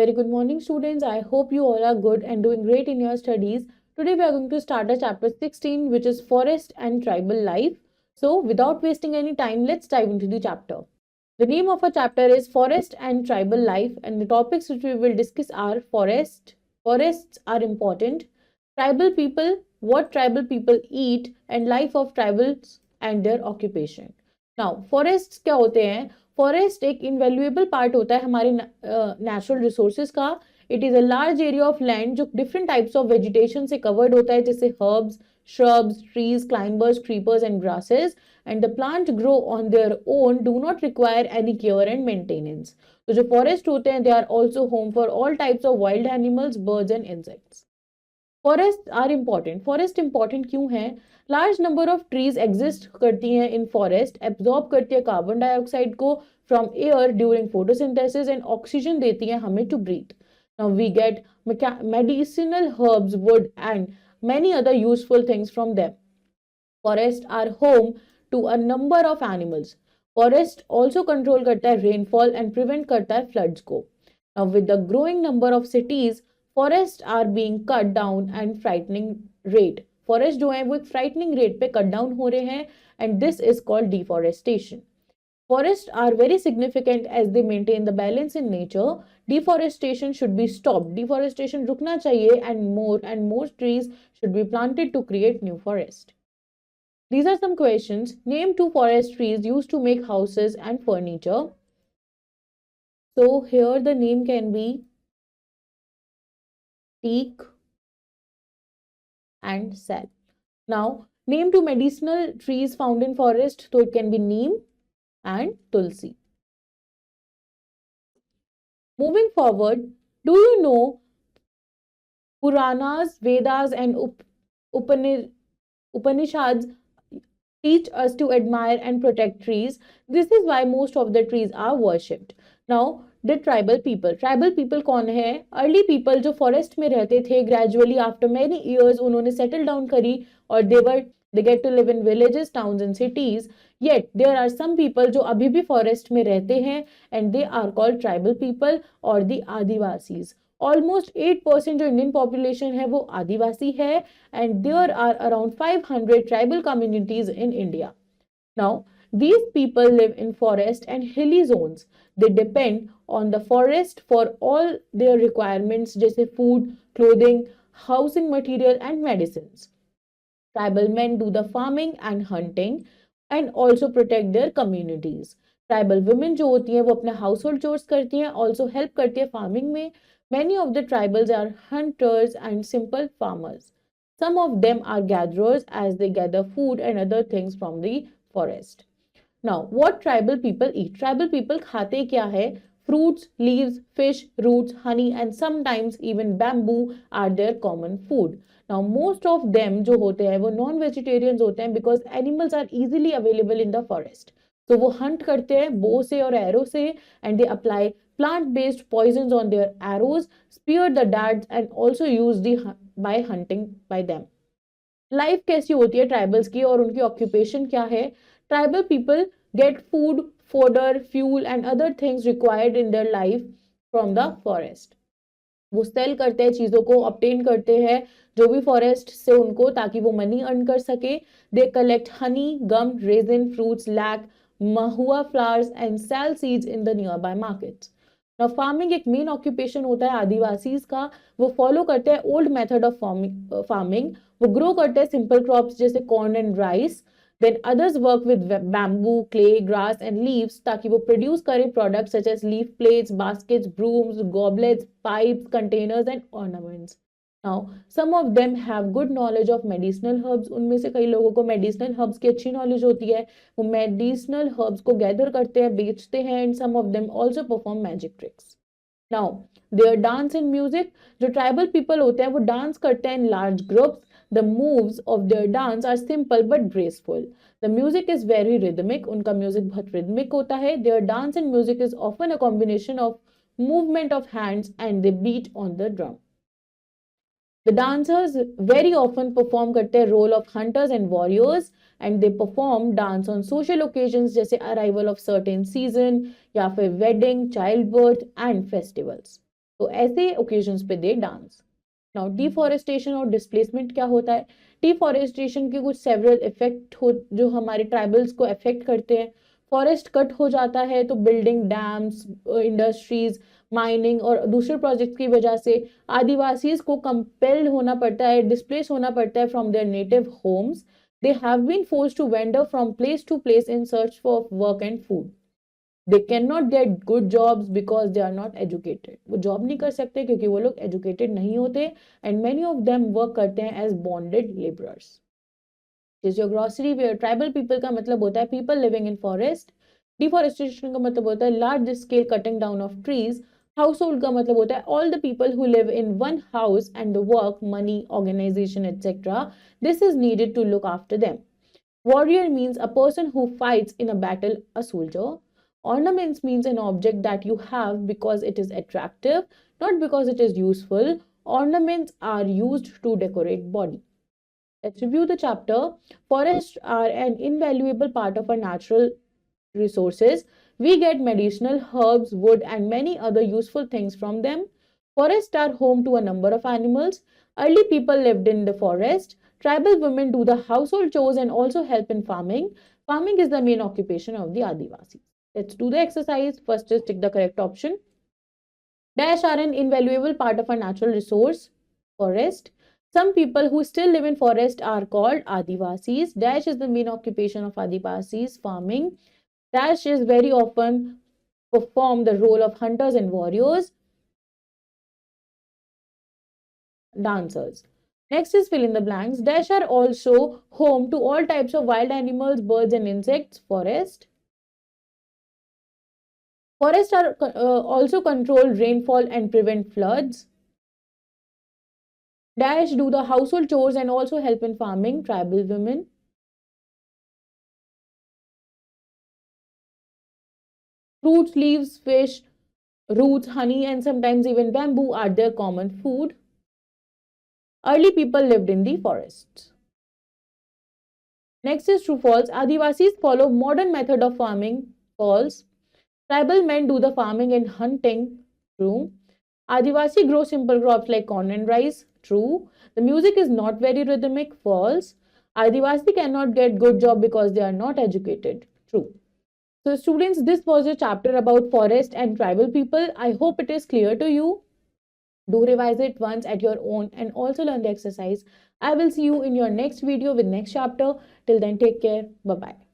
Very good morning, students. I hope you all are good and doing great in your studies. Today, we are going to start our chapter 16, which is Forest and Tribal Life. So, without wasting any time, let's dive into the chapter. The name of our chapter is Forest and Tribal Life, and the topics which we will discuss are forests are important, tribal people, what tribal people eat, and life of tribals and their occupation. Now, forests क्या होते हैं? Forest एक invaluable part होता है हमारे natural resources का. It is a large area of land जो different types of vegetation से कवर्ड होता है, जैसे herbs, shrubs, trees, climbers, creepers and grasses, and the plant grow on their own, do not require any care and maintenance. तो जो forest होते हैं, they are also home for all types of wild animals, birds and insects. Forest are important. Forest important क्यों है? Large number of trees exist करती हैं in forest, absorb करती है कार्बन डाइऑक्साइड को from air during photosynthesis and oxygen देती हैं हमें to breathe. Now we get medicinal herbs, wood and many other useful things from them. Forests are home to a number of animals. Forest also control करता है rainfall and prevent करता है floods को. Now with the growing number of cities, forests are being cut down and frightening rate. Forest जो है वो एक frightening rate पे cut down हो रहे हैं and this is called deforestation. Forests are very significant as they maintain the balance in nature. Deforestation should be stopped. Deforestation रुकना चाहिए and more trees should be planted to create new forest. These are some questions. Name 2 forest trees used to make houses and furniture. So here the name can be teak and sal. Now name 2 medicinal trees found in forest. So it can be neem and tulsi. Moving forward, do you know Puranas, Vedas and Upanishads teach us to admire and protect trees. This is why most of the trees are worshipped. Now, the tribal people कौन है? Early people जो forest में रहते थे, gradually after many years उन्होंने settle down करी और they get to live in villages, towns and cities. Yet there are some people जो अभी भी forest में रहते हैं and they are called tribal people or the Adivasis. Almost 8% जो Indian population है वो आदिवासी है and there are around 500 tribal communities in India. Now, these people live in forest and hilly zones. They depend on the forest for all their requirements जैसे food, clothing, housing material and medicines. Tribal men do the farming and hunting and also protect their communities. Tribal women जो होती हैं वो अपने household chores करती हैं, also help करती है farming में. Many of the tribals are hunters and simple farmers. Some of them are gatherers as they gather food and other things from the forest. Now, what tribal people eat? Tribal people खाते क्या है? Fruits, leaves, fish, roots, honey and sometimes even bamboo are their common food. Now, most of them जो होते हैं वो non-vegetarians होते हैं because animals are easily available in the forest. So वो hunt करते हैं bow से और arrow से and they apply plant-based poisons on their arrows, spear the darts and also use by hunting by them. Life कैसी होती है tribals की और उनकी occupation क्या है? Tribal people get food, fodder, fuel and other things required in their life from the forest. वो cell करते हैं चीजों को, ऑब्टेन करते हैं जो भी फॉरेस्ट से उनको, ताकि वो मनी अर्न कर सके. They collect honey, gum, resin, fruits, lac, mahua flowers and sell seeds in the nearby markets. Now farming एक मेन ऑक्यूपेशन होता है आदिवासीज का. वो फॉलो करते हैं ओल्ड मेथड ऑफ फार्मिंग. वो ग्रो करते हैं सिंपल क्रॉप्स जैसे corn and rice. Then others work with bamboo, clay, grass and leaves ताकि वो produce करें products such as leaf plates, baskets, brooms, goblets, pipes, containers and ornaments. Now, some of them have good knowledge of medicinal herbs. उनमें से कई लोगों को medicinal herbs की अच्छी knowledge होती है. वो medicinal herbs को gather करते हैं, बेचते हैं and some of them also perform magic tricks. Now, their dance and music. जो tribal people होते हैं वो dance करते हैं in large groups. The moves of their dance are simple but graceful. The music is very rhythmic. उनका music बहुत rhythmic होता है. Their dance and music is often a combination of movement of hands and they beat on the drum. The dancers very often perform करते हैं role of hunters and warriors and they perform dance on social occasions जैसे arrival of certain season या फिर wedding, childbirth and festivals. तो ऐसे occasions पे दे dance. Now deforestation और displacement क्या होता है? डिफॉरेस्टेशन के कुछ सेवरल इफेक्ट हो जो हमारे ट्राइबल्स को अफेक्ट करते हैं। फॉरेस्ट कट हो जाता है तो बिल्डिंग, डैम्स, इंडस्ट्रीज, माइनिंग और दूसरे प्रोजेक्ट की वजह से आदिवासीज को कंपेल्ड होना पड़ता है, डिस्प्लेस होना पड़ता है from their native homes. They have been forced to wander from place to place in search for work and food. They can not get good jobs because they are not educated. वो job नहीं कर सकते क्योंकि वो लोग educated नहीं होते। And many of them work करते हैं एज बॉन्डेड लेबरर्स। जैसे ग्रोसरी वेयर, ट्राइबल पीपल का मतलब होता है people living in forest. Deforestation का मतलब होता है large scale cutting down of trees. Household का मतलब होता है all the people who live in one house and the work, money, organisation etcetera this is needed to look after them. Warrior means a person who fights in a battle, a soldier. Ornaments means an object that you have because it is attractive, not because it is useful. Ornaments are used to decorate body. Let's review the chapter. Forests are an invaluable part of our natural resources. We get medicinal herbs, wood, and many other useful things from them. Forests are home to a number of animals. Early people lived in the forest. Tribal women do the household chores and also help in farming. Farming is the main occupation of the Adivasis. Let's do the exercise. First, just tick the correct option. Dash are an invaluable part of our natural resource, forest. Some people who still live in forest are called Adivasis. Dash is the main occupation of Adivasis, farming. Dash is very often perform the role of hunters and warriors, dancers. Next is fill in the blanks. Dash are also home to all types of wild animals, birds and insects, forest. Forests are also control rainfall and prevent floods. Dash do the household chores and also help in farming, tribal women. Fruits, leaves, fish, roots, honey, and sometimes even bamboo are their common food. Early people lived in the forests. Next is true false. Adivasis follow modern method of farming. False. Tribal men do the farming and hunting. True. Adivasi grow simple crops like corn and rice. True. The music is not very rhythmic. False. Adivasi cannot get good job because they are not educated. True. So students, this was a chapter about forest and tribal people. I hope it is clear to you. Do revise it once at your own and also learn the exercise. I will see you in your next video with next chapter. Till then, take care. Bye-bye.